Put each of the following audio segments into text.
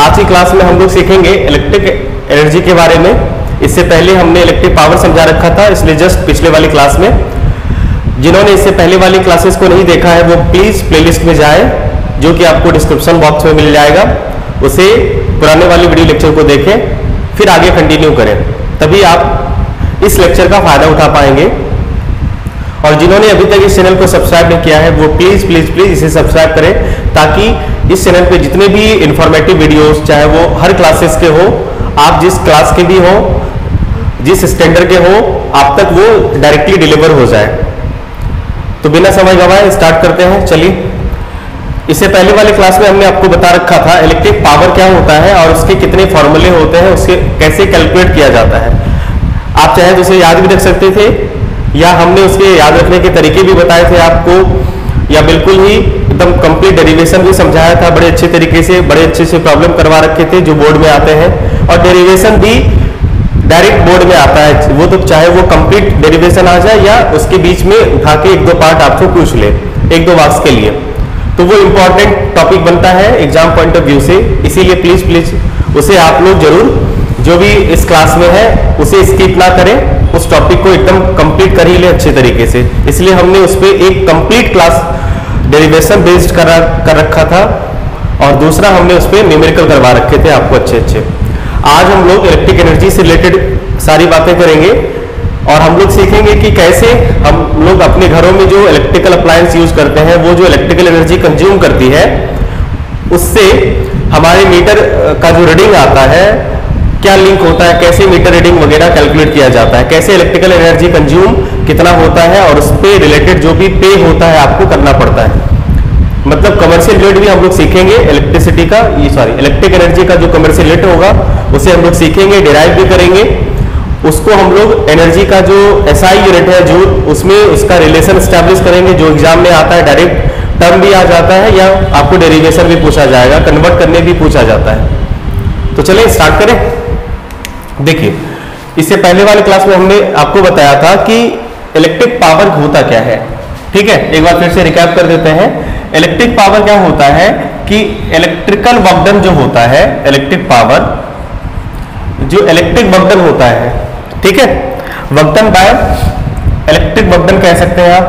आज की क्लास में हम लोग सीखेंगे इलेक्ट्रिक एनर्जी के बारे में। इससे पहले हमने इलेक्ट्रिक पावर समझा रखा था, इसलिए जस्ट पिछले वाली क्लास में जिन्होंने इससे पहले वाली क्लासेस को नहीं देखा है वो प्लीज प्लेलिस्ट में जाए, जो कि आपको डिस्क्रिप्शन बॉक्स में मिल जाएगा। उसे पुराने वाली वीडियो लेक्चर को देखें, फिर आगे कंटिन्यू करें, तभी आप इस लेक्चर का फायदा उठा पाएंगे। और जिन्होंने अभी तक इस चैनल को सब्सक्राइब नहीं किया है वो प्लीज प्लीज प्लीज इसे सब्सक्राइब करें, ताकि इस चैनल पे जितने भी इंफॉर्मेटिव वीडियोस, चाहे वो हर क्लासेस के हो, आप जिस क्लास के भी हो, जिस स्टैंडर्ड के हो, आप तक वो डायरेक्टली डिलीवर हो जाए। तो बिना समय गवाए स्टार्ट करते हैं। चलिए, इससे पहले वाली क्लास में हमने आपको बता रखा था इलेक्ट्रिक पावर क्या होता है और उसके कितने फॉर्मूले होते हैं, उसके कैसे कैलकुलेट किया जाता है। आप चाहे तो उसे याद भी रख सकते थे, या हमने उसके याद रखने के तरीके भी बताए थे आपको, या बिल्कुल ही एकदम कंप्लीट डेरिवेशन भी समझाया था बड़े अच्छे तरीके से, बड़े अच्छे से प्रॉब्लम करवा रखे थे जो बोर्ड में आते हैं। और डेरिवेशन भी डायरेक्ट बोर्ड में आता है, वो तो चाहे वो कंप्लीट डेरिवेशन आ जाए या उसके बीच में उठा के एक दो पार्ट आपको पूछ ले एक दो मार्क्स के लिए, तो वो इंपॉर्टेंट टॉपिक बनता है एग्जाम पॉइंट ऑफ व्यू से। इसीलिए प्लीज प्लीज उसे आप लोग जरूर, जो भी इस क्लास में है उसे स्किप ना करें, उस टॉपिक को एकदम कंप्लीट कर ही ले अच्छे तरीके से। इसलिए हमने उस पर एक कंप्लीट क्लास डेरिवेशन बेस्ड कर रखा था, और दूसरा हमने उस पर न्यूमेरिकल करवा रखे थे आपको अच्छे अच्छे। आज हम लोग इलेक्ट्रिक एनर्जी से रिलेटेड सारी बातें करेंगे, और हम लोग सीखेंगे कि कैसे हम लोग अपने घरों में जो इलेक्ट्रिकल अप्लायंस यूज करते हैं, वो जो इलेक्ट्रिकल एनर्जी कंज्यूम करती है, उससे हमारे मीटर का जो रीडिंग आता है क्या लिंक होता है, कैसे मीटर रीडिंग वगैरह कैलकुलेट किया जाता है, कैसे इलेक्ट्रिकल एनर्जी कंज्यूम कितना होता है, और उस पर रिलेटेड जो भी पे होता है आपको करना पड़ता है। मतलब कमर्शियल रेट भी हम लोग सीखेंगे इलेक्ट्रिसिटी का, इलेक्ट्रिक एनर्जी का जो कमर्शियल रेट होगा उसे हम लोग सीखेंगे, डिराइव भी करेंगे। उसको हम लोग एनर्जी का जो एसआई यूनिट है जो उसमें उसका रिलेशन स्टैब्लिश करेंगे, जो एग्जाम में आता है, डायरेक्ट टर्म भी आ जाता है, या आपको डेरिवेशन भी पूछा जाएगा, कन्वर्ट करने भी पूछा जाता है। तो चलिए स्टार्ट करें। देखिए, इससे पहले वाले क्लास में हमने आपको बताया था कि इलेक्ट्रिक पावर होता क्या है। ठीक है, एक बार फिर से रिकैप कर देते हैं। इलेक्ट्रिक पावर क्या होता है कि इलेक्ट्रिकल वर्कडन जो होता है, इलेक्ट्रिक पावर जो इलेक्ट्रिक वर्कडन होता है, ठीक है, वर्कडन बाय इलेक्ट्रिक वर्कडन कह सकते हैं आप,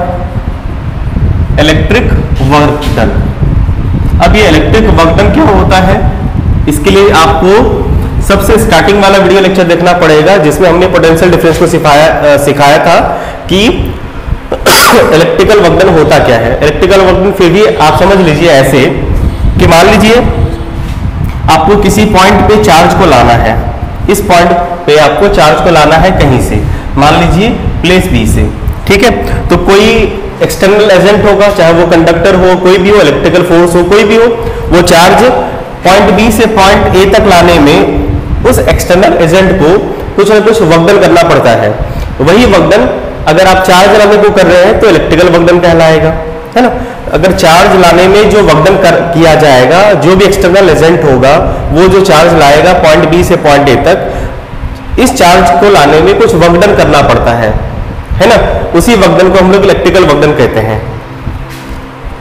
इलेक्ट्रिक वर्कडन। अब ये इलेक्ट्रिक वर्कडन क्या होता है, इसके लिए आपको सबसे स्टार्टिंग वाला वीडियो लेक्चर देखना पड़ेगा, जिसमें हमने पोटेंशियल डिफरेंस को सिखाया था कि इलेक्ट्रिकल वर्कडन होता क्या है। इलेक्ट्रिकल वर्कडन फिर भी आप समझ लीजिए ऐसे कि मान लीजिए आपको किसी पॉइंट पे चार्ज को लाना है, इस पॉइंट पे आपको चार्ज को लाना है कहीं से, मान लीजिए प्लेस बी से, ठीक है। तो कोई एक्सटर्नल एजेंट होगा, चाहे वो कंडक्टर हो, कोई भी हो, इलेक्ट्रिकल फोर्स हो, कोई भी हो, वो चार्ज पॉइंट बी से पॉइंट ए तक लाने में उस एक्सटर्नल एजेंट को कुछ ना कुछ वर्कडन करना पड़ता है। वही वर्कडन अगर आप चार्ज लाने को कर रहे हैं तो इलेक्ट्रिकल वर्कडन कहलाएगा, है ना। अगर चार्ज लाने में जो वर्कडन किया जाएगा, जो भी एक्सटर्नल एजेंट होगा वो जो चार्ज लाएगा पॉइंट बी से पॉइंट ए तक, इस चार्ज को लाने में कुछ वर्कडन करना पड़ता है ना। उसी वर्कडन को हम लोग इलेक्ट्रिकल वर्कडन कहते हैं।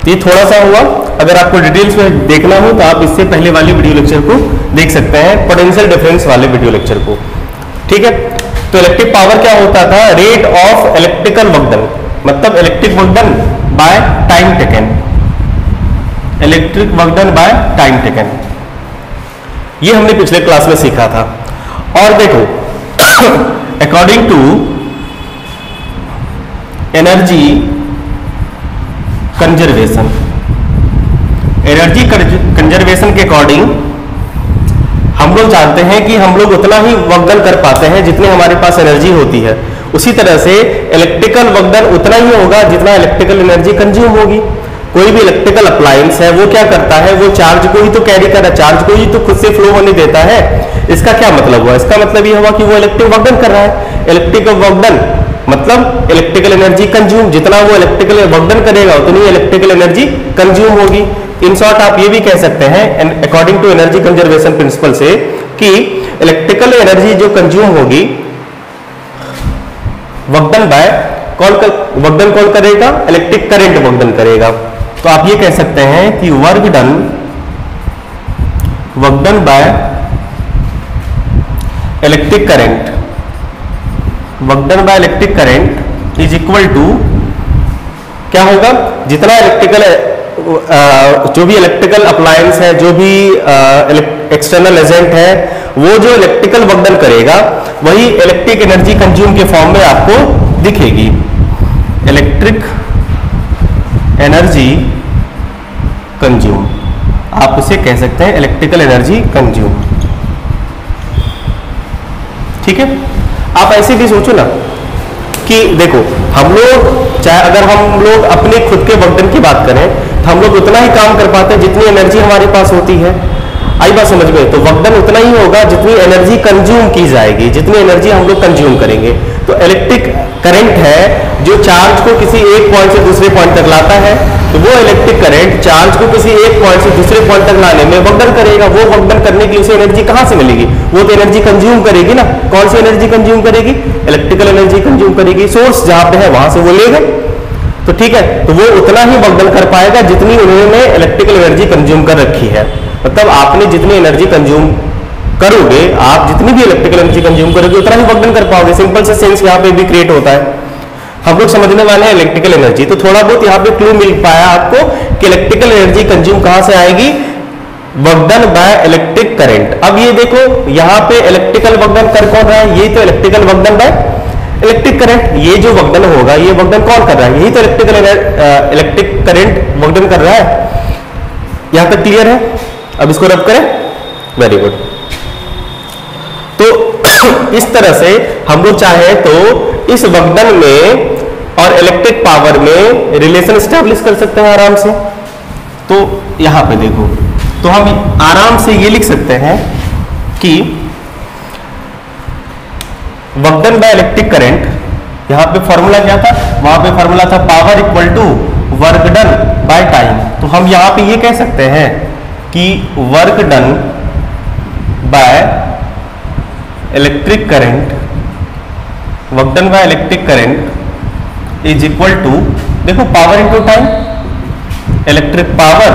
ये थोड़ा सा हुआ, अगर आपको डिटेल्स में देखना हो तो आप इससे पहले वाली वीडियो लेक्चर को देख सकते हैं, पोटेंशियल डिफरेंस वाले वीडियो लेक्चर को, ठीक है। तो इलेक्ट्रिक पावर क्या होता था, रेट ऑफ इलेक्ट्रिकल वर्कडन, मतलब electric work done by time taken, electric work done by time taken, ये हमने पिछले क्लास में सीखा था। और देखो according to energy conservation, energy conservation के अकॉर्डिंग हम लोग जानते हैं कि हम लोग उतना ही वर्कडन कर पाते हैं जितने हमारे पास एनर्जी होती है। उसी तरह से इलेक्ट्रिकल वर्कडन उतना ही होगा जितना इलेक्ट्रिकल एनर्जी कंज्यूम होगी। कोई भी इलेक्ट्रिकल अप्लायंस है वो क्या करता है, वो चार्ज को ही तो कैरी कर रहा है, चार्ज को ही तो खुद से फ्लो होने देता है। इसका क्या मतलब हुआ, इसका मतलब ये हुआ कि वो इलेक्ट्रिक वर्कडन कर रहा है। इलेक्ट्रिकल वर्कडन मतलब इलेक्ट्रिकल एनर्जी कंज्यूम, जितना वो इलेक्ट्रिकल वर्कडन करेगा उतनी इलेक्ट्रिकल एनर्जी कंज्यूम होगी। इन शॉर्ट आप ये भी कह सकते हैं according to energy conservation principle से कि इलेक्ट्रिकल एनर्जी जो कंज्यूम होगी वर्कडन बाय वर्कडन कौन करेगा, इलेक्ट्रिक करंट वर्कडन करेगा। तो आप ये कह सकते हैं कि work done work done by electric current, work done by electric current is equal to क्या होगा, जितना इलेक्ट्रिकल जो भी इलेक्ट्रिकल अप्लायंस है, जो भी एक्सटर्नल एजेंट है, वो जो इलेक्ट्रिकल वर्क डन करेगा वही इलेक्ट्रिक एनर्जी कंज्यूम के फॉर्म में आपको दिखेगी। इलेक्ट्रिक एनर्जी कंज्यूम, आप उसे कह सकते हैं इलेक्ट्रिकल एनर्जी कंज्यूम। ठीक है, आप ऐसे भी सोचो ना कि देखो हम लोग चाहे अगर हम लोग अपने खुद के वर्क डन की बात करें तो हम लोग उतना ही काम कर पाते हैं जितनी एनर्जी हमारे पास होती है। आई बात समझ में? तो वर्क डन उतना ही होगा जितनी एनर्जी कंज्यूम की जाएगी, जितनी एनर्जी हम लोग कंज्यूम करेंगे। तो इलेक्ट्रिक करंट है जो चार्ज को किसी एक पॉइंट से दूसरे पॉइंट तक लाता है, तो वो इलेक्ट्रिक करंट चार्ज को किसी एक पॉइंट से दूसरे पॉइंट तक लाने में वर्क डन करेगा। वो वर्क डन करने की उसे एनर्जी कहां से मिलेगी? वो तो एनर्जी कंज्यूम करेगी ना। कौन सी एनर्जी कंज्यूम करेगी? इलेक्ट्रिकल एनर्जी कंज्यूम करेगी। सोर्स जहां पे है वहां से वो लेगा। तो ठीक है, तो वो उतना ही वर्क डन कर पाएगा जितनी उन्होंने इलेक्ट्रिकल एनर्जी कंज्यूम कर रखी है। मतलब आपने जितनी एनर्जी कंज्यूम करोगे, आप जितनी भी इलेक्ट्रिकल एनर्जी कंज्यूम करोगे उतना ही वर्क डन कर पाओगे। सिंपल से सेंस यहाँ पे भी क्रिएट होता है। हम लोग समझने वाले हैं इलेक्ट्रिकल एनर्जी, तो थोड़ा बहुत यहाँ पे क्लू मिल पाया आपको कि इलेक्ट्रिकल एनर्जी कंज्यूम कहां से आएगी? Work done by electric current. अब ये देखो यहाँ पे इलेक्ट्रिकल वर्क डन कर कौन रहा है? ये तो electrical work done by electric current. ये जो वर्क डन होगा ये वर्क डन कौन कर रहा है? यही तो इलेक्ट्रिक करंट वर्क डन कर रहा है। यहां तक क्लियर है? अब इसको रब करें। Very good. तो इस तरह से हम लोग चाहे तो इस वर्क डन में और इलेक्ट्रिक पावर में रिलेशन स्टैब्लिश कर सकते हैं आराम से। तो यहां पे देखो, तो हम आराम से ये लिख सकते हैं कि work done by electric current, यहां पे फॉर्मूला क्या था? वहां पे फॉर्मूला था power equal to work done by time. तो हम यहां पे ये कह सकते हैं कि work done by electric current, work done by electric current is equal to, देखो power into time, electric power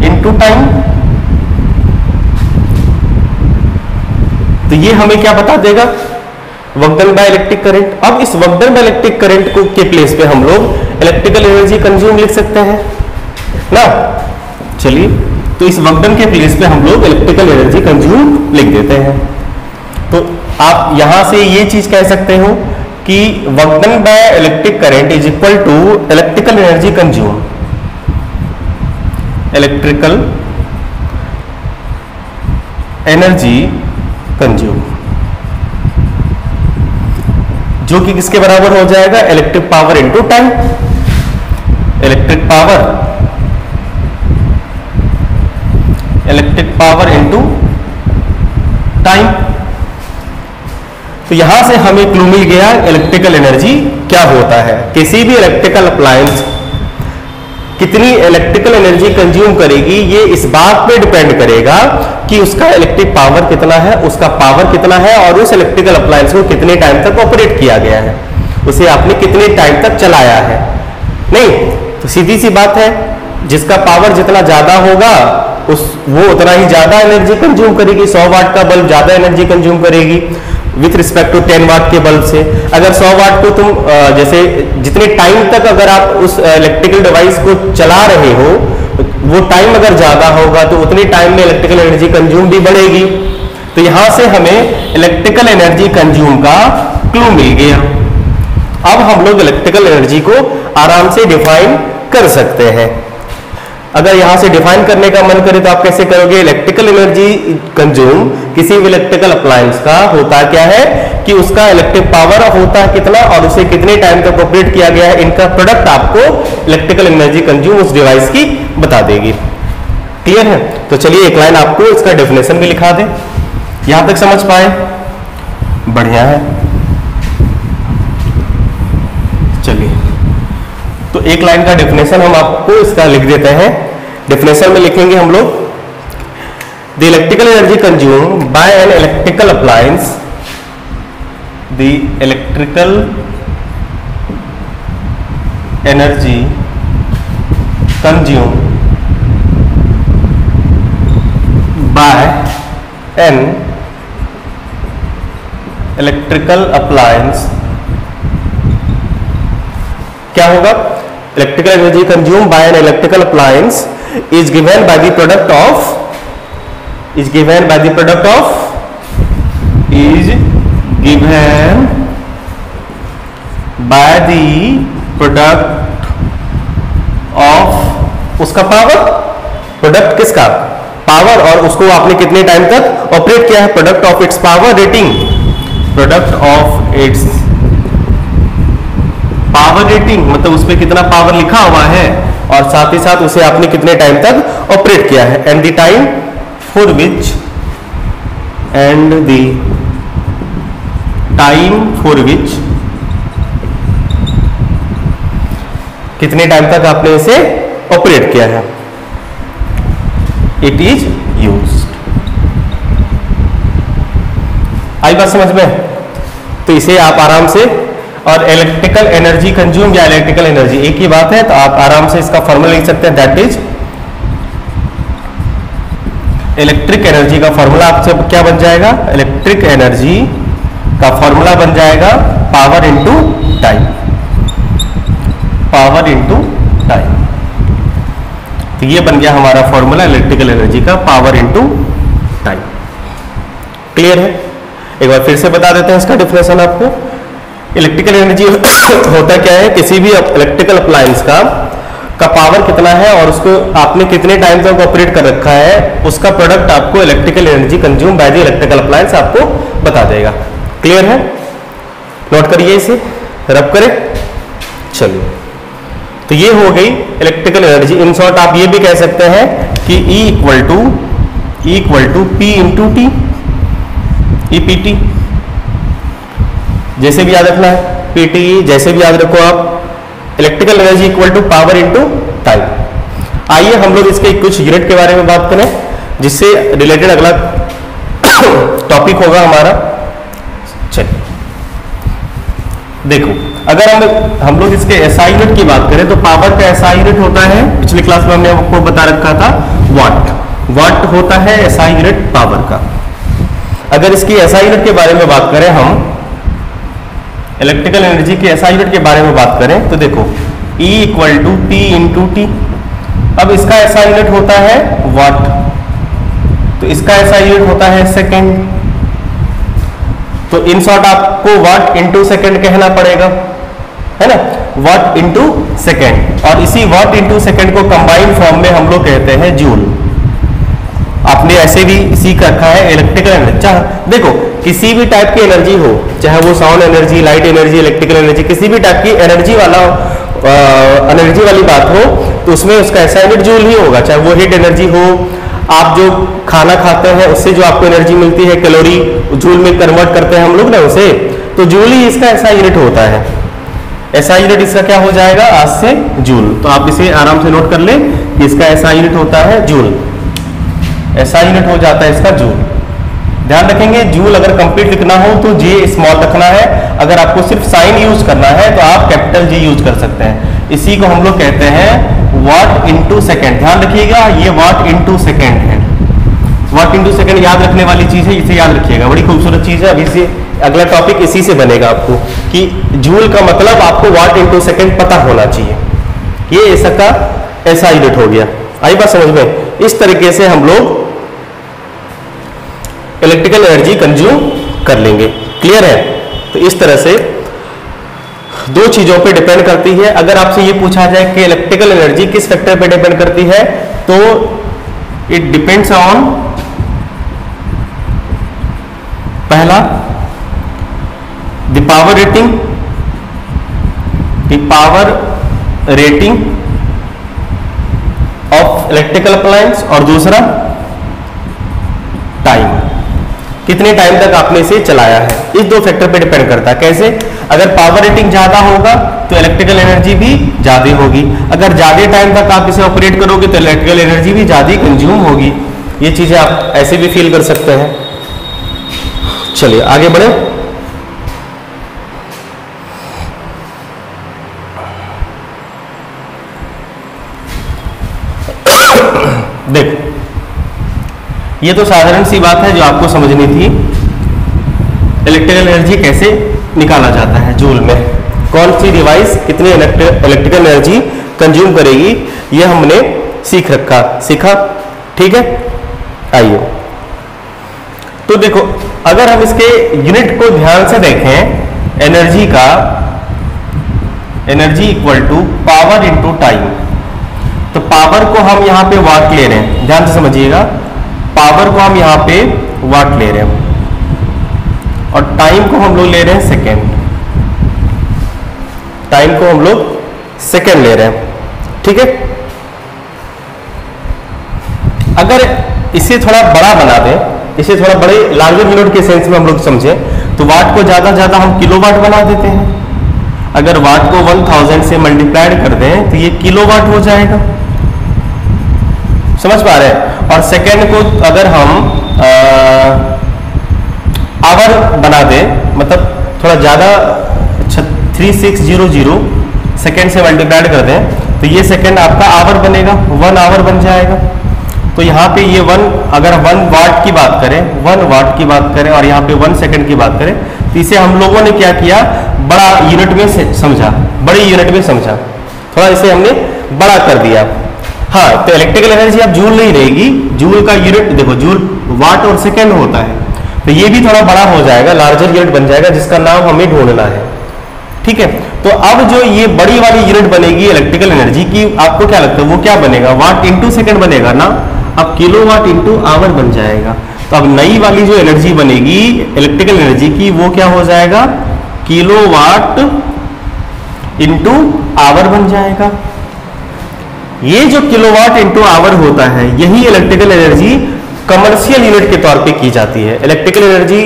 into time. तो ये हमें क्या बता देगा? Work done by electric current. अब इस work done by electric current को के प्लेस पे हम लोग इलेक्ट्रिकल एनर्जी कंज्यूम लिख सकते हैं ना। चलिए, तो इस वर्क डन के प्लेस पे हम लोग इलेक्ट्रिकल एनर्जी कंज्यूम लिख देते हैं। तो आप यहां से ये चीज कह सकते हो कि work done by electric current is equal to electrical energy consume, electrical energy consume, जो कि किसके बराबर हो जाएगा? Electric power into time. Electric power into time. तो यहां से हमें क्लू मिल गया इलेक्ट्रिकल एनर्जी क्या होता है। किसी भी इलेक्ट्रिकल अप्लायंस कितनी इलेक्ट्रिकल एनर्जी कंज्यूम करेगी, ये इस बात पे डिपेंड करेगा कि उसका इलेक्ट्रिक पावर कितना है, उसका पावर कितना है, और उस इलेक्ट्रिकल अप्लायंस को कितने टाइम तक ऑपरेट किया गया है, उसे आपने कितने टाइम तक चलाया है। नहीं तो सीधी सी बात है, जिसका पावर जितना ज्यादा होगा वो उतना ही ज्यादा एनर्जी कंज्यूम करेगी। 100 वाट का बल्ब ज्यादा एनर्जी कंज्यूम करेगी विथ रिस्पेक्ट टू 10 वाट के बल्ब से। अगर 100 वाट को तुम जैसे जितने टाइम तक अगर आप उस इलेक्ट्रिकल डिवाइस को चला रहे हो, वो टाइम अगर ज्यादा होगा तो उतने टाइम में इलेक्ट्रिकल एनर्जी कंज्यूम भी बढ़ेगी। तो यहां से हमें इलेक्ट्रिकल एनर्जी कंज्यूम का क्लू मिल गया। अब हम लोग इलेक्ट्रिकल एनर्जी को आराम से डिफाइन कर सकते हैं। अगर यहां से डिफाइन करने का मन करे तो आप कैसे करोगे? इलेक्ट्रिकल एनर्जी कंज्यूम किसी भी इलेक्ट्रिकल अप्लायंस का होता क्या है कि उसका इलेक्ट्रिक पावर होता है कितना और उसे कितने टाइम तक ऑपरेट किया गया है, इनका प्रोडक्ट आपको इलेक्ट्रिकल एनर्जी कंज्यूम उस डिवाइस की बता देगी। क्लियर है? तो चलिए एक लाइन आपको इसका डेफिनेशन भी लिखा दें। यहां तक समझ पाए? बढ़िया है। चलिए तो एक लाइन का डेफिनेशन हम आपको इसका लिख देते हैं। डेफिनेशन में लिखेंगे हम लोग, the electrical energy consume by an electrical appliance, the electrical energy consume by an electrical appliance, क्या होगा? Electrical energy consume by an electrical appliance is given by the product of is given by the product of उसका power, product किसका? Power, और उसको आपने कितने time तक operate किया है? Product of its power rating, product of its power rating मतलब उसमें कितना पावर लिखा हुआ है और साथ ही साथ उसे आपने कितने टाइम तक ऑपरेट किया है, and the time for which कितने टाइम तक आपने इसे ऑपरेट किया है, इट इज यूज्ड। आई बात समझ में? तो इसे आप आराम से, और इलेक्ट्रिकल एनर्जी कंज्यूम या इलेक्ट्रिकल एनर्जी एक ही बात है, तो आप आराम से इसका फॉर्मूला लिख सकते हैं, दैट इज इलेक्ट्रिक एनर्जी का फॉर्मूला आपसे क्या बन जाएगा? इलेक्ट्रिक एनर्जी का फॉर्मूला बन जाएगा power into time, power into time. तो ये बन गया हमारा फॉर्मूला इलेक्ट्रिकल एनर्जी का, पावर इंटू टाइम। क्लियर है? एक बार फिर से बता देते हैं इसका डिफिनेशन आपको। इलेक्ट्रिकल एनर्जी होता क्या है? किसी भी इलेक्ट्रिकल अप्लायंस का पावर कितना है और उसको आपने कितने टाइम तक ऑपरेट कर रखा है, उसका प्रोडक्ट आपको electrical energy consume by the electrical appliance आपको बता देगा। क्लियर है? नोट करिए इसे, रब करें। चलिए, तो ये हो गई इलेक्ट्रिकल एनर्जी। इन शॉर्ट आप ये भी कह सकते हैं कि E equal to P into T, EPT, जैसे भी याद रखना है, PT जैसे भी याद रखो आप। Electrical energy equal to power into time. आइए हम लोग इसके कुछ यूनिट के बारे में बात करें, जिससे रिलेटेड अगला टॉपिक होगा हमारा। चलिए देखो, अगर हम लोग इसके SI यूनिट की बात करें तो पावर का SI यूनिट होता है, पिछली क्लास में हमने आपको बता रखा था, वाट। वाट होता है SI यूनिट पावर का। अगर इसकी SI यूनिट के बारे में बात करें, हम इलेक्ट्रिकल एनर्जी के SI यूनिट के बारे में बात करें तो देखो, E equal to P into T. अब इसका SI यूनिट होता है वाट, तो इसका SI यूनिट होता है सेकेंड। तो इन शॉर्ट आपको वाट इंटू सेकेंड कहना पड़ेगा, है ना? वाट इंटू सेकेंड, और इसी वाट इंटू सेकेंड को कंबाइंड फॉर्म में हम लोग कहते हैं जूल। आपने ऐसे भी सीख रखा है इलेक्ट्रिकल एनर्जी। चाहे देखो, किसी भी टाइप की एनर्जी हो, चाहे वो sound energy, light energy, electrical energy, किसी भी टाइप की एनर्जी वाली बात हो, तो उसमें उसका SI यूनिट जूल ही होगा। चाहे वो हीट एनर्जी हो, आप जो खाना खाते हैं उससे जो आपको एनर्जी मिलती है, कैलोरी जूल में कन्वर्ट करते हैं हम लोग ना उसे, तो जूल ही इसका SI यूनिट होता है। SI यूनिट इसका क्या हो जाएगा? आज से जूल। तो आप इसे आराम से नोट कर ले कि इसका SI यूनिट होता है जूल। SI यूनिट हो जाता है इसका जूल। ध्यान रखेंगे, जूल अगर कंप्लीट लिखना हो तो J स्मॉल रखना है, अगर आपको सिर्फ साइन यूज करना है तो आप कैपिटल G यूज कर सकते हैं। इसी को हम लोग कहते हैं वाट इंटू सेकेंड। ध्यान रखिएगा, ये वाट इंटू सेकेंड है। वाट इंटू सेकेंड याद रखने वाली चीज है, इसे याद रखिएगा, बड़ी खूबसूरत चीज है। अभी से अगला टॉपिक इसी से बनेगा आपको, कि जूल का मतलब आपको वाट इंटू सेकेंड पता होना चाहिए। ये इसका SI यूनिट हो गया। आई बात समझ में? इस तरीके से हम लोग इलेक्ट्रिकल एनर्जी कंज्यूम कर लेंगे। क्लियर है? तो इस तरह से दो चीजों पे डिपेंड करती है। अगर आपसे ये पूछा जाए कि इलेक्ट्रिकल एनर्जी किस फैक्टर पे डिपेंड करती है, तो इट डिपेंड्स ऑन, पहला the power rating of electrical appliance, और दूसरा टाइम, कितने टाइम तक आपने इसे चलाया है। इस दो फैक्टर पे डिपेंड करता है। कैसे? अगर पावर रेटिंग ज्यादा होगा तो इलेक्ट्रिकल एनर्जी भी ज्यादा होगी, अगर ज्यादा टाइम तक आप इसे ऑपरेट करोगे तो इलेक्ट्रिकल एनर्जी भी ज्यादा कंज्यूम होगी। ये चीजें आप ऐसे भी फील कर सकते हैं। चलिए आगे बढ़े। देखो, ये तो साधारण सी बात है जो आपको समझनी थी। इलेक्ट्रिकल एनर्जी कैसे निकाला जाता है जूल में, कौन सी डिवाइस कितनी इलेक्ट्रिकल एनर्जी कंज्यूम करेगी, ये हमने सीखा। ठीक है, आइए तो देखो, अगर हम इसके यूनिट को ध्यान से देखें, energy equal to power into time. तो पावर को हम यहां पे वाट ले रहे हैं, ध्यान से समझिएगा, पावर को हम यहां पे वाट ले रहे हैं और टाइम को हम लोग ले रहे हैं सेकेंड। टाइम को हम लोग सेकेंड ले रहे हैं, ठीक है। अगर इसे थोड़ा बड़ा बना दें, इसे थोड़ा बड़े लार्जर यूनिट के सेंस में हम लोग समझें, तो वाट को ज्यादा हम किलोवाट बना देते हैं। अगर वाट को 1000 से मल्टीप्लाइड कर दें तो ये किलोवाट हो जाएगा, समझ पा रहे हैं। और सेकेंड को अगर हम आवर बना दें, मतलब थोड़ा ज्यादा 3600 सेकेंड से मल्टीप्लाइड कर दें, तो ये सेकेंड आपका आवर बनेगा, 1 आवर बन जाएगा। तो यहाँ पे ये 1, अगर 1 वाट की बात करें, 1 वाट की बात करें और यहाँ पे 1 सेकंड की बात करें, तो इसे हम लोगों ने क्या किया, बड़ा यूनिट में समझा, बड़ी यूनिट में समझा, थोड़ा इसे हमने बड़ा कर दिया। हाँ, तो इलेक्ट्रिकल एनर्जी अब जूल नहीं रहेगी, जूल का यूनिट देखो, जूल वाट और सेकेंड होता है, तो ये भी थोड़ा बड़ा हो जाएगा, लार्जर यूनिट बन जाएगा, जिसका नाम हमें ढूंढना है। ठीक है, तो अब जो ये बड़ी वाली यूनिट बनेगी इलेक्ट्रिकल एनर्जी की, आपको क्या लगता है वो क्या बनेगा, वाट इंटू सेकेंड बनेगा ना। अब किलोवाट इंटू आवर बन जाएगा। तो अब नई वाली जो एनर्जी बनेगी इलेक्ट्रिकल एनर्जी की, वो क्या हो जाएगा, किलोवाट इंटू आवर बन जाएगा। ये जो किलोवाट इंटू आवर होता है, यही इलेक्ट्रिकल एनर्जी कमर्शियल यूनिट के तौर पे की जाती है। इलेक्ट्रिकल एनर्जी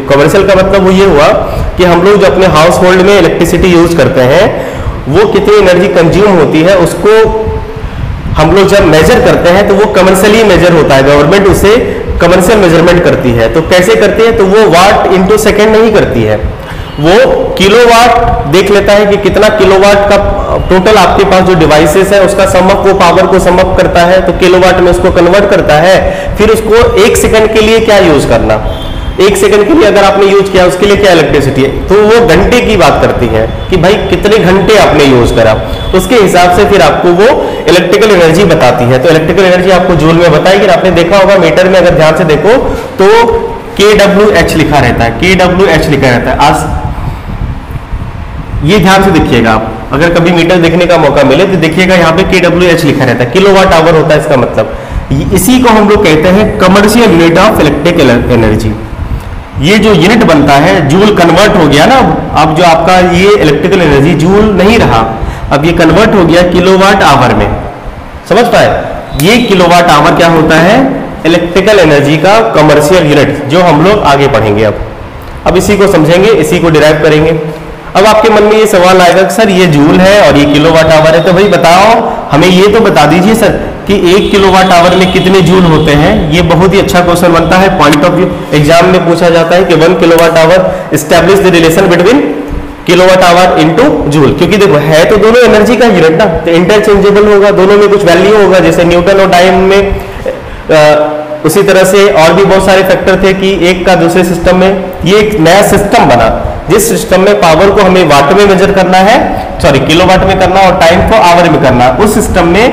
कमर्शियल का मतलब वो ये हुआ कि हम लोग जो अपने हाउस होल्ड में इलेक्ट्रिसिटी यूज करते हैं, वो कितनी एनर्जी कंज्यूम होती है, उसको हम लोग जब मेजर करते हैं तो वो कमर्शियली मेजर होता है, गवर्नमेंट उसे कमर्शियल मेजरमेंट करती है। तो कैसे करती है, तो वो वाट इंटू सेकेंड नहीं करती है, वो किलोवाट देख लेता है कि कितना किलोवाट का टोटल आपके पास जो डिवाइसेस है उसका समअप, वो पावर को समअप करता है, तो किलोवाट में उसको कन्वर्ट करता है। फिर उसको 1 सेकंड के लिए क्या यूज करना, 1 सेकंड के लिए अगर आपने यूज किया, उसके लिए क्या इलेक्ट्रिसिटी है, तो वो घंटे की बात करती है कि भाई कितने घंटे आपने यूज करा, उसके हिसाब से फिर आपको वो इलेक्ट्रिकल एनर्जी बताती है। तो इलेक्ट्रिकल एनर्जी आपको जूल में बताएगी। आपने देखा होगा मीटर में, अगर ध्यान से देखो तो kWh लिखा रहता है, kWh लिखा रहता है। आज ये ध्यान से देखिएगा, आप अगर कभी मीटर देखने का मौका मिले तो देखिएगा यहाँ पे kWh लिखा रहता है, किलोवाट आवर होता है इसका मतलब। इसी को हम लोग कहते हैं commercial unit of electrical energy. ये जो यूनिट बनता है, जूल कन्वर्ट हो गया ना, अब जो आपका ये इलेक्ट्रिकल एनर्जी जूल नहीं रहा, अब ये कन्वर्ट हो गया किलोवाट आवर में, समझ पाए। ये किलोवाट आवर क्या होता है, इलेक्ट्रिकल एनर्जी का कमर्शियल यूनिट, जो हम लोग आगे पढ़ेंगे। अब इसी को समझेंगे, इसी को डिराइव करेंगे। अब आपके मन में ये सवाल आएगा कि सर ये जूल है और ये किलोवाट आवर है, तो भाई बताओ हमें ये तो बता दीजिए सर कि 1 किलोवाट आवर में कितने जूल होते हैं। ये बहुत ही अच्छा क्वेश्चन बनता है, पॉइंट ऑफ व्यू एग्जाम में पूछा जाता है कि 1 kilowatt hour establish the relation between kilowatt hour into joule. क्योंकि देखो है तो दोनों एनर्जी का यूनिट ना, तो इंटरचेंजेबल होगा, दोनों में कुछ वैल्यू होगा, जैसे न्यूटन और टाइम में। उसी तरह से और भी बहुत सारे फैक्टर थे कि एक का दूसरे सिस्टम में, ये एक नया सिस्टम बना जिस सिस्टम में पावर को हमें वाट में मेजर करना है, सॉरी किलोवाट में करना, और टाइम को आवर में करना। उस सिस्टम में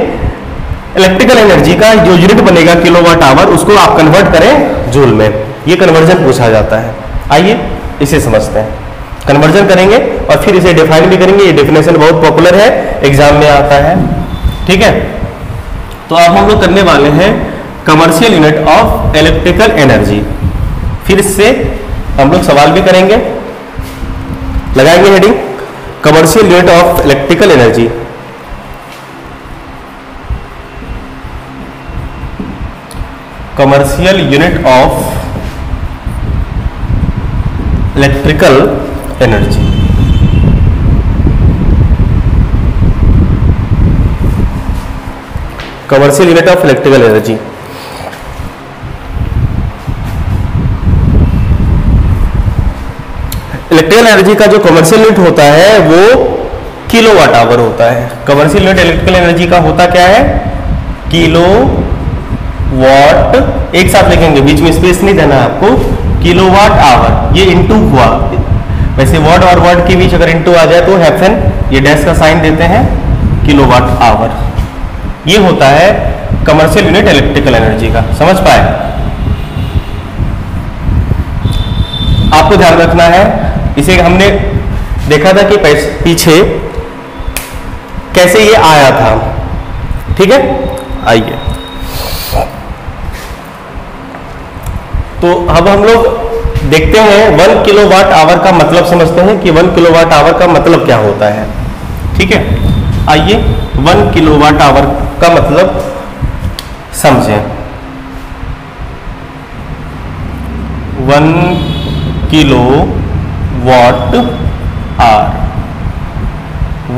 इलेक्ट्रिकल एनर्जी का जो यूनिट बनेगा किलोवाट आवर, उसको आप कन्वर्ट करें जूल में। ये कन्वर्जन पूछा जाता है। आइए इसे समझते हैं, कन्वर्जन करेंगे और फिर इसे डिफाइन भी करेंगे। ये डेफिनेशन बहुत पॉपुलर है, एग्जाम में आता है, ठीक है। तो अब हम लोग करने वाले हैं commercial unit of electrical energy. फिर इससे हम लोग सवाल भी करेंगे, लगाएंगे heading commercial unit of electrical energy. Commercial unit of electrical energy. Commercial unit of electrical energy. Electrical energy का जो कमर्शियल यूनिट होता है वो किलोवाट आवर होता है। कमर्शियल यूनिट इलेक्ट्रिकल एनर्जी का होता क्या है, किलो वाट, एक साथ लिखेंगे, बीच में स्पेस नहीं देना है आपको, किलोवाट आवर, ये इंटू हुआ, वैसे वर्ड और वर्ड के बीच अगर इंटू आ जाए तो हैफन ये डैश का साइन देते हैं, किलोवाट आवर। ये होता है कमर्शियल यूनिट इलेक्ट्रिकल एनर्जी का, समझ पाए? आपको ध्यान रखना है, इसे हमने देखा था कि पीछे कैसे ये आया था, ठीक है? आइए, तो अब हम लोग देखते हैं 1 किलोवाट आवर का मतलब समझते हैं कि 1 किलोवाट आवर का मतलब क्या होता है, ठीक है? आइए 1 किलोवाट आवर का मतलब समझें। 1 किलोवाट आवर,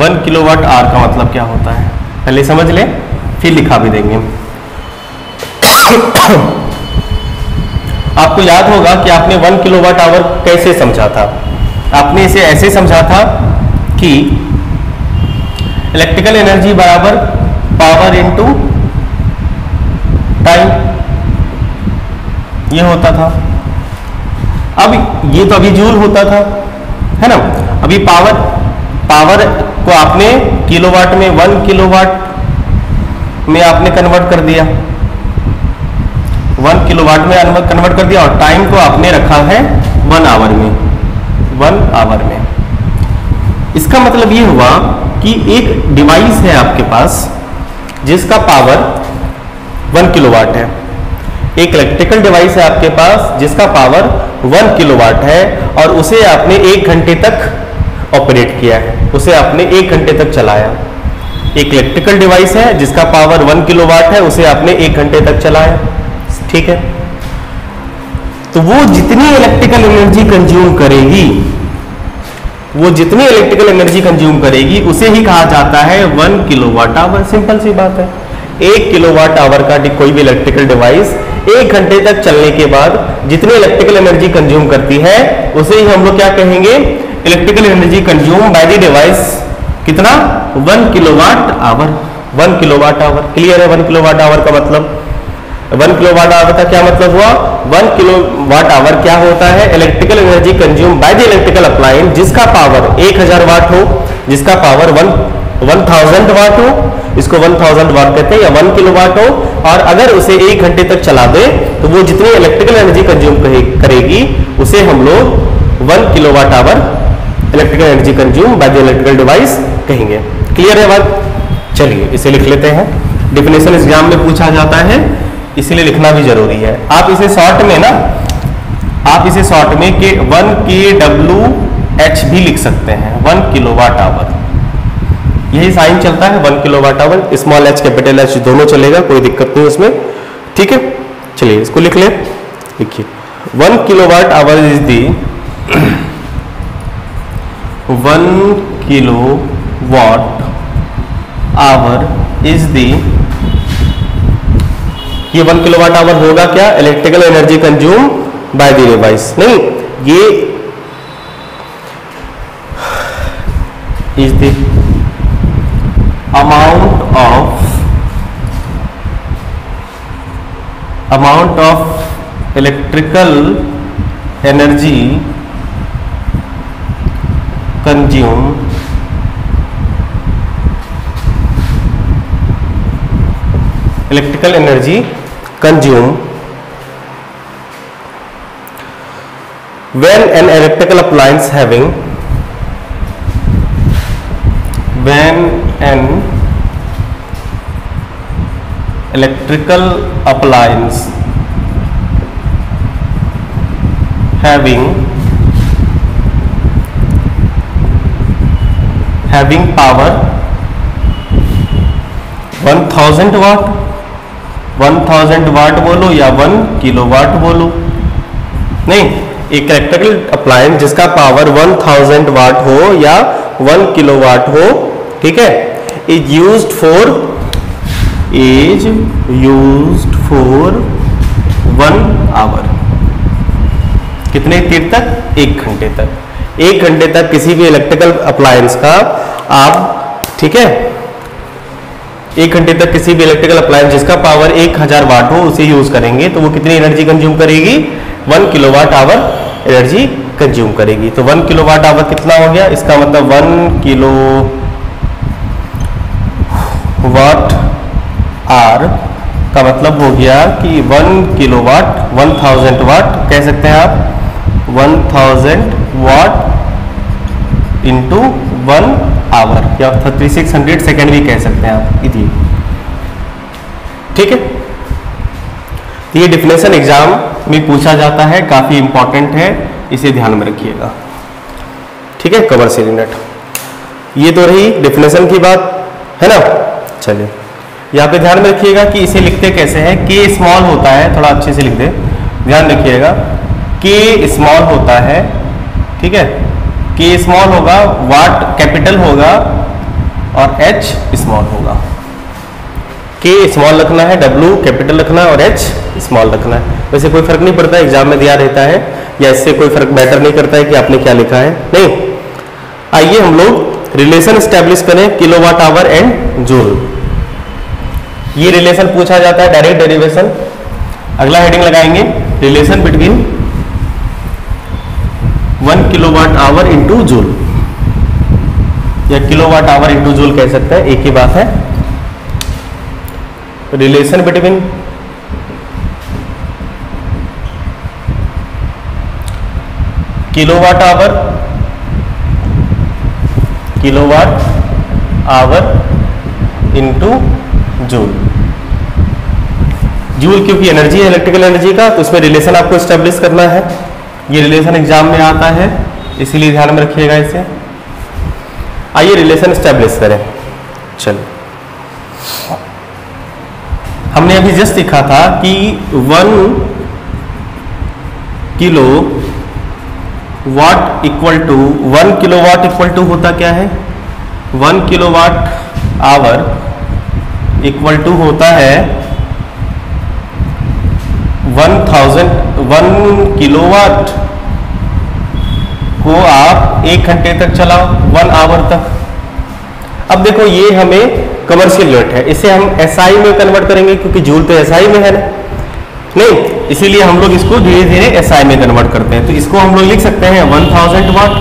1 किलोवाट आवर का मतलब क्या होता है पहले समझ लें, फिर लिखा भी देंगे। आपको याद होगा कि आपने 1 किलोवाट आवर कैसे समझा था, आपने इसे ऐसे समझा था कि इलेक्ट्रिकल एनर्जी बराबर पावर इनटू टाइम, ये होता था। अब ये तो अभी जूल होता था, है ना? अभी पावर को आपने किलोवाट में, 1 किलोवाट में आपने कन्वर्ट कर दिया, 1 किलोवाट में कन्वर्ट कर दिया, और टाइम को आपने रखा है 1 आवर में, 1 आवर में। इसका मतलब ये हुआ कि एक डिवाइस है आपके पास जिसका पावर 1 किलोवाट है, एक इलेक्ट्रिकल डिवाइस है आपके पास जिसका पावर 1 किलोवाट है, और उसे आपने 1 घंटे तक ऑपरेट किया है, उसे आपने 1 घंटे तक चलाया। एक इलेक्ट्रिकल डिवाइस है जिसका पावर 1 किलोवाट है, उसे आपने 1 घंटे तक चलाया, ठीक है? तो वो जितनी इलेक्ट्रिकल एनर्जी कंज्यूम करेगी, वो जितनी इलेक्ट्रिकल एनर्जी कंज्यूम करेगी उसे ही कहा जाता है 1 किलोवाट आवर। सिंपल सी बात है, 1 किलोवाट आवर का कोई भी इलेक्ट्रिकल डिवाइस 1 घंटे तक चलने के बाद जितनी इलेक्ट्रिकल एनर्जी कंज्यूम करती है उसे ही हम लोग क्या कहेंगे, electrical energy consume by the device. कितना? 1 kilowatt hour, 1 kilowatt hour. Clear है 1 किलोवाट आवर का मतलब? 1 किलोवाट आवर का क्या मतलब हुआ? 1 किलोवाट आवर क्या होता है? Electrical energy consume by the electrical appliance जिसका पावर 1000 वाट हो, जिसका पावर 1000 वाट हो, इसको 1000 वाट कहते हैं, या 1 किलोवाट हो, और अगर उसे 1 घंटे तक चला दे तो वो जितनी इलेक्ट्रिकल एनर्जी कंज्यूम करेगी उसे हम लोग 1 kilowatt hour electrical energy consume by the electrical device कहेंगे। क्लियर है बात? चलिए इसे लिख लेते हैं, डिफिनेशन एग्जाम में पूछा जाता है इसलिए लिखना भी जरूरी है। आप इसे शॉर्ट में ना, आप इसे शॉर्ट में के 1 kWh भी लिख सकते हैं, 1 किलोवाट आवर, यही साइन चलता है 1 kilowatt hour, small h capital H दोनों चलेगा, कोई दिक्कत नहीं उसमें, ठीक है? चलिए इसको लिख ले, लिखिए 1 kilowatt hour is the 1 kilowatt hour is the, ये 1 किलोवाट आवर होगा क्या? Electrical energy consume by the device, नहीं, ये is the amount of electrical energy consumed when an electrical appliance having having power 1000 वाट, 1000 वाट बोलो या 1 किलोवाट बोलो, नहीं, एक इलेक्ट्रिकल अप्लायंस जिसका पावर 1000 वाट हो या 1 किलोवाट हो, ठीक है, इज यूज्ड फॉर 1 आवर। कितने देर तक? 1 घंटे तक। 1 घंटे तक किसी भी इलेक्ट्रिकल अप्लायंस का आप, ठीक है, 1 घंटे तक किसी भी इलेक्ट्रिकल अप्लायंस जिसका पावर 1000 वाट हो उसे यूज करेंगे तो वो कितनी एनर्जी कंज्यूम करेगी, 1 किलोवाट आवर एनर्जी कंज्यूम करेगी। तो 1 किलोवाट आवर कितना हो गया, इसका मतलब 1 किलोवाट आवर का मतलब हो गया कि 1 किलोवाट 1000 वाट कह सकते हैं आप, 1000 वाट इंटू 1 आवर या 3600 सेकेंड भी कह सकते हैं आप इतनी। ठीक है, तो ये डिफिनेशन एग्जाम में पूछा जाता है, काफी इंपॉर्टेंट है, इसे ध्यान में रखिएगा। ठीक है, कमर्शियल यूनिट ये तो रही डिफिनेशन की बात है ना। चलिए यहाँ पे ध्यान में रखिएगा कि इसे लिखते कैसे हैं। के स्मॉल होता है, थोड़ा अच्छे से लिख दे, ध्यान रखिएगा। के स्मॉल होता है, ठीक है, के स्मॉल होगा, वाट कैपिटल होगा और एच स्मॉल होगा। के स्मॉल रखना है, डब्ल्यू कैपिटल रखना है और एच स्मॉल रखना है। वैसे कोई फर्क नहीं पड़ता, एग्जाम में दिया रहता है या इससे कोई फर्क मैटर नहीं करता है कि आपने क्या लिखा है, नहीं। आइए हम लोग रिलेशन स्टैब्लिश करें किलोवाट आवर एंड जूल। ये रिलेशन पूछा जाता है, डायरेक्ट डेरिवेशन। अगला हेडिंग लगाएंगे, relation between 1 kilowatt hour into joule या किलोवाट आवर इंटू जूल कह सकते हैं, एक ही बात है। Relation between kilowatt hour into joule. Joule क्योंकि एनर्जी है इलेक्ट्रिकल एनर्जी का, तो उसमें रिलेशन आपको स्टैब्लिश करना है। ये रिलेशन एग्जाम में आता है, इसीलिए ध्यान में रखिएगा इसे। आइए रिलेशन स्टैब्लिश करें। चलो, हमने अभी जस्ट सीखा था कि 1 kilo watt equal to 1 kilowatt equal to होता क्या है, 1 किलोवाट आवर इक्वल टू होता है 1 किलोवाट को आप 1 घंटे तक चलाओ, 1 आवर तक। अब देखो ये हमें कमर्शियल यूनिट है, इसे हम एसआई में कन्वर्ट करेंगे क्योंकि जूल तो एसआई में है ना, नहीं, इसीलिए हम लोग इसको धीरे धीरे एसआई में कन्वर्ट करते हैं। तो इसको हम लोग लिख सकते हैं 1000 वाट,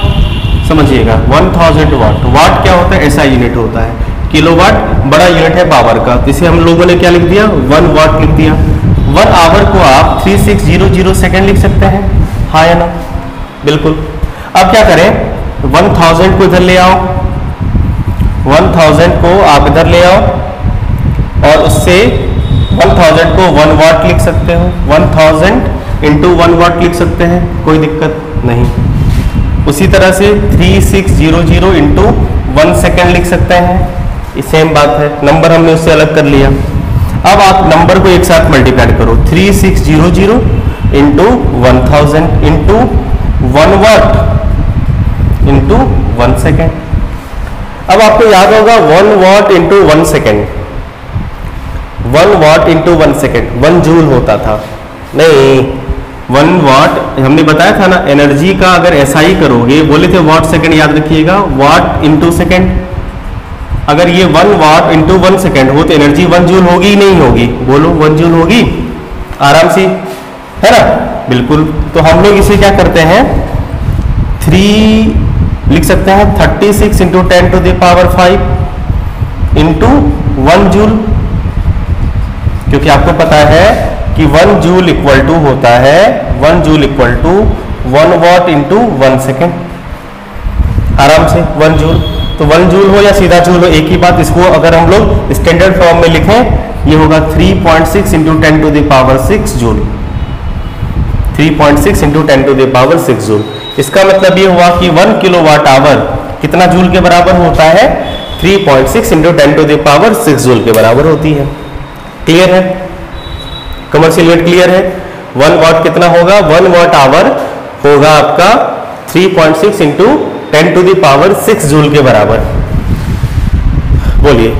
समझिएगा 1000 वाट। वाट क्या होता है, एसआई यूनिट होता है। किलोवाट बड़ा यूनिट है पावर का, तो इसे हम लोगों ने क्या लिख दिया, 1 वाट लिख दिया। 1 आवर को आप 3600 सेकेंड लिख सकते हैं, हाँ या ना, बिल्कुल। अब क्या करें, 1000 को इधर ले आओ, 1000 को आप इधर ले आओ और उससे 1000 को 1 वाट लिख सकते हो, 1000 इंटू 1 वाट लिख सकते हैं, कोई दिक्कत नहीं। उसी तरह से 3600 इंटू 1 सेकेंड लिख सकते हैं, ये सेम बात है, नंबर हमने उससे अलग कर लिया। अब आप नंबर को एक साथ मल्टीप्लाई करो, 3600 into 1000 into 1 watt into 1 second. अब आपको याद होगा 1 watt into 1 second, 1 watt into 1 second 1 joule होता था, नहीं 1 वाट हमने बताया था ना, एनर्जी का अगर एसआई करोगे, बोले थे वाट सेकेंड, याद रखिएगा, वाट इंटू सेकेंड। अगर ये 1 वाट इंटू 1 सेकेंड हो तो एनर्जी 1 जूल होगी ही नहीं होगी, बोलो 1 जूल होगी आराम से, है ना, बिल्कुल। तो हम लोग इसे क्या करते हैं, 3 लिख सकते हैं, 36 into 10 to the power 5 into 1 joule, क्योंकि आपको पता है कि 1 जूल इक्वल टू होता है 1 joule equal to 1 watt into 1 second, आराम से 1 जूल। तो 1 जूल हो या सीधा जूल हो एक ही बात। इसको अगर हम लोग स्टैंडर्ड फॉर्म में लिखें, ये होगा 3.6 into 10 to the power 6 joule, 3.6 into 10 to the power 6 joule. इसका मतलब ये हुआ कि 1 किलोवाट आवर कितना जूल के बराबर होता है, 3.6 into 10 to the power 6 joule के बराबर होती है। क्लियर है, कमर्शियल यूनिट क्लियर है। 1 वाट कितना होगा, 1 वाट आवर होगा आपका 3.6 into 10 to the power 6 joule के बराबर। बोलिए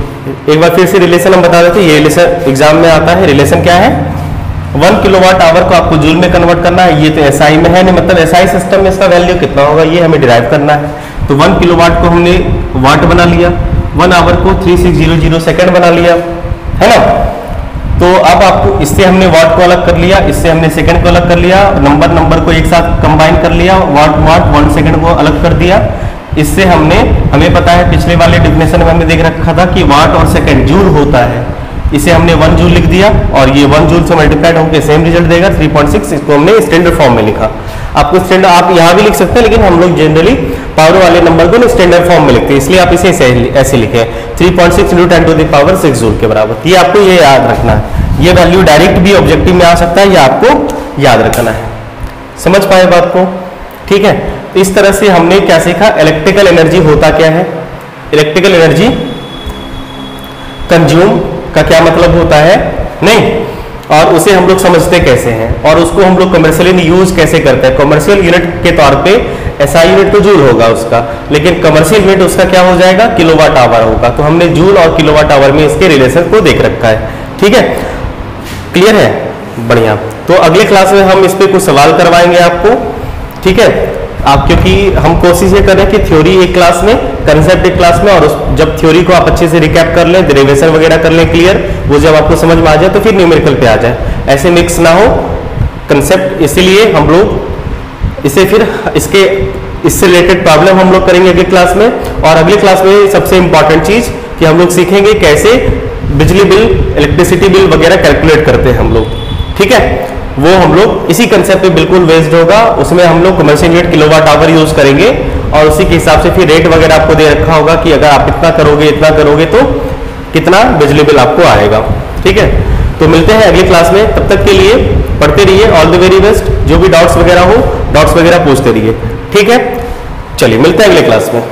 एक बार फिर से रिलेशन हम बता देते हैं, ये रिलेशन एग्जाम में आता है। रिलेशन क्या है, 1 किलोवाट आवर को आपको जूल में कन्वर्ट करना है, ये तो एसआई में है नहीं, मतलब एसआई सिस्टम में इसका वैल्यू कितना होगा ये हमें डिराइव करना है। तो 1 किलोवाट को हमने वाट बना लिया, 1 आवर को 3600 सेकंड बना लिया, है ना। तो अब आपको इससे हमने वाट को अलग कर लिया, इससे हमने सेकंड को अलग कर लिया, नंबर को एक साथ कंबाइन कर लिया, वाट 1 सेकंड को अलग कर दिया। इससे हमें पता है पिछले वाले डिफिनेशन में हमने देख रखा था कि वाट और सेकंड जूल होता है, इसे हमने 1 जूल लिख दिया और ये 1 जूल से मल्टीप्लाइड होकर सेम रिजल्ट देगा 3.6। इसको हमने स्टैंडर्ड फॉर्म में लिखा। आपको स्टैंडर्ड आप यहाँ भी लिख सकते हैं, लेकिन हम लोग जनरली पावर वाले नंबर को स्टैंडर्ड फॉर्म में लिखते हैं, इसलिए आप इसे ऐसे लिखे 3.6 × 10⁻6 जूल के बराबर। ये आपको ये याद रखना है, ये वैल्यू डायरेक्ट भी ऑब्जेक्टिव में आ सकता है, ये आपको याद रखना है। समझ पाए बात को, ठीक है। तो इस तरह से हमने क्या सीखा, इलेक्ट्रिकल एनर्जी होता क्या है, इलेक्ट्रिकल एनर्जी कंज्यूम का क्या मतलब होता है नहीं, और उसे हम लोग समझते कैसे हैं, और उसको हम लोग कमर्शियली यूज कैसे करते हैं। कमर्शियल यूनिट के तौर पे एसआई यूनिट तो जूल होगा उसका, लेकिन कमर्शियल यूनिट उसका क्या हो जाएगा, किलोवाट आवर होगा। तो हमने जूल और किलोवाट आवर में इसके रिलेशन को देख रखा है, ठीक है। क्लियर है, बढ़िया। तो अगले क्लास में हम इस पे कुछ सवाल करवाएंगे आपको, ठीक है। आप क्योंकि हम कोशिश ये कर रहे हैं कि थ्योरी एक क्लास में, कंसेप्ट एक क्लास में, और जब थ्योरी को आप अच्छे से रिकैप कर लें, डेरिवेशन वगैरह कर लें क्लियर, वो जब आपको समझ में आ जाए तो फिर न्यूमेरिकल पे आ जाए, ऐसे मिक्स ना हो कंसेप्ट। इसीलिए हम लोग इसे फिर इससे रिलेटेड प्रॉब्लम हम लोग करेंगे अगली क्लास में। और अगली क्लास में सबसे इंपॉर्टेंट चीज कि हम लोग सीखेंगे कैसे बिजली बिल, इलेक्ट्रिसिटी बिल वगैरह कैलकुलेट करते हैं हम लोग, ठीक है। वो हम लोग इसी कंसेप्ट पे बिल्कुल बेस्ड होगा, उसमें हम लोग commercial unit kilowatt hour use करेंगे, और उसी के हिसाब से फिर रेट वगैरह आपको दे रखा होगा कि अगर आप इतना करोगे तो कितना बिजली बिल आपको आएगा, ठीक है। तो मिलते हैं अगली क्लास में, तब तक के लिए पढ़ते रहिए, ऑल द वेरी बेस्ट। जो भी डाउट्स वगैरह हो, डाउट्स वगैरह पूछते रहिए, ठीक है। चलिए मिलते हैं अगले क्लास में।